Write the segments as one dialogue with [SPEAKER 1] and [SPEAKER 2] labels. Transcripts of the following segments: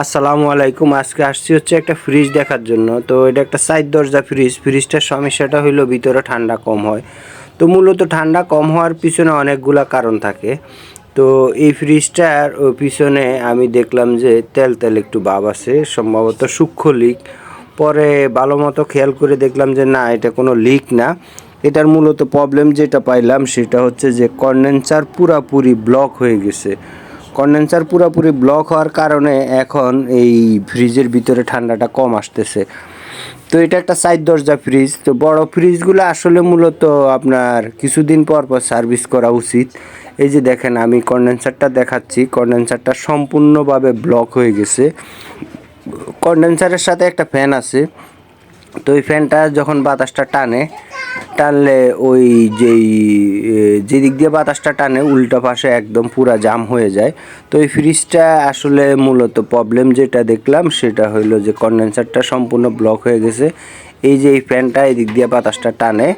[SPEAKER 1] আসসালামু আলাইকুম। আজকে আসছি হচ্ছে একটা ফ্রিজ দেখার জন্য। তো এটা একটা সাইড দরজা ফ্রিজ। ফ্রিজটার সমস্যাটা হলো ভিতরে ঠান্ডা কম হয়। তো মূলত ঠান্ডা কম হওয়ার পিছনে অনেকগুলা কারণ থাকে। তো এই ফ্রিজটার পিছনে আমি দেখলাম যে তেল তেল একটু ভাব আছে, সম্ভবত সূক্ষ্ম লিক। পরে ভালো মতো খেয়াল করে দেখলাম যে না, এটা কোনো লিক না। এটার মূলত প্রবলেম যেটা পাইলাম সেটা হচ্ছে যে কন্ডেন্সার পুরাপুরি ব্লক হয়ে গেছে। কন্ডেন্সার পুরোপুরি ব্লক হওয়ার কারণে এখন এই ফ্রিজের ভিতরে ঠান্ডাটা কম আসতেছে। তো এটা একটা সাইড দরজা ফ্রিজ। তো বড় ফ্রিজগুলো আসলে মূলত আপনার কিছুদিন পর পর সার্ভিস করা উচিত। এই যে দেখেন, আমি কন্ডেন্সারটা দেখাচ্ছি, কন্ডেন্সারটা সম্পূর্ণভাবে ব্লক হয়ে গেছে। কন্ডেন্সারের সাথে একটা ফ্যান আছে। তো ওই ফ্যানটা যখন বাতাসটা টানলে ওই যে দিক দিয়ে বাতাসটা টানে উল্টা পাশে একদম পুরা জাম হয়ে যায়। তো এই ফ্রিজটা আসলে মূলত প্রবলেম যেটা দেখলাম সেটা হইলো যে কন্ডেন্সারটা সম্পূর্ণ ব্লক হয়ে গেছে। এই যে এই ফ্যানটা এই দিক দিয়ে বাতাসটা টানে,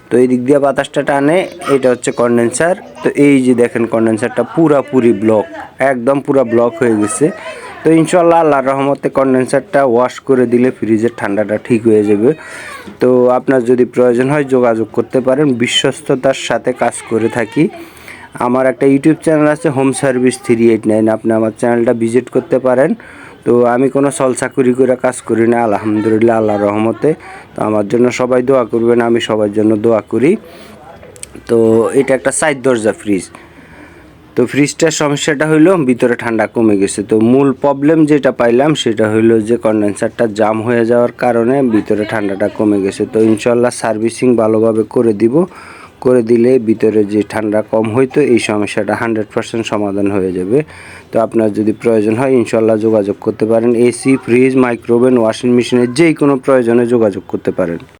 [SPEAKER 1] তো এই দিক দিয়ে বাতাসটা টানে, এটা হচ্ছে কন্ডেন্সার। তো এই যে দেখেন কন্ডেন্সারটা পুরাপুরি ব্লক, একদম পুরা ব্লক হয়ে গেছে। তো ইনশাল্লাহ আল্লাহর রহমতে কন্ডেন্সারটা ওয়াশ করে দিলে ফ্রিজের ঠান্ডাটা ঠিক হয়ে যাবে। তো আপনার যদি প্রয়োজন হয় যোগাযোগ করতে পারেন, বিশ্বস্ততার সাথে কাজ করে থাকি। আমার একটা ইউটিউব চ্যানেল আছে, হোম সার্ভিস 389, আপনি আমার চ্যানেলটা ভিজিট করতে পারেন। তো আমি কোনো চাকুরি করে কাজ করি না, আলহামদুলিল্লাহ আল্লাহর রহমতে। তো আমার জন্য সবাই দোয়া করবেন, আমি সবার জন্য দোয়া করি। তো এটা একটা সাইড দরজা ফ্রিজ। তো ফ্রিজটার সমস্যাটা হইলো ভিতরে ঠান্ডা কমে গেছে। তো মূল প্রবলেম যেটা পাইলাম সেটা হইলো যে কন্ডেন্সারটা জাম হয়ে যাওয়ার কারণে ভিতরে ঠান্ডাটা কমে গেছে। তো ইনশাল্লাহ সার্ভিসিং ভালোভাবে করে দিলে ভিতরে যে ঠান্ডা কম হইতো এই সমস্যাটা 100% সমাধান হয়ে যাবে। তো আপনার যদি প্রয়োজন হয় ইনশাল্লাহ যোগাযোগ করতে পারেন। এসি, ফ্রিজ, মাইক্রোওভেন, ওয়াশিং মেশিনের যেই কোনো প্রয়োজনে যোগাযোগ করতে পারেন।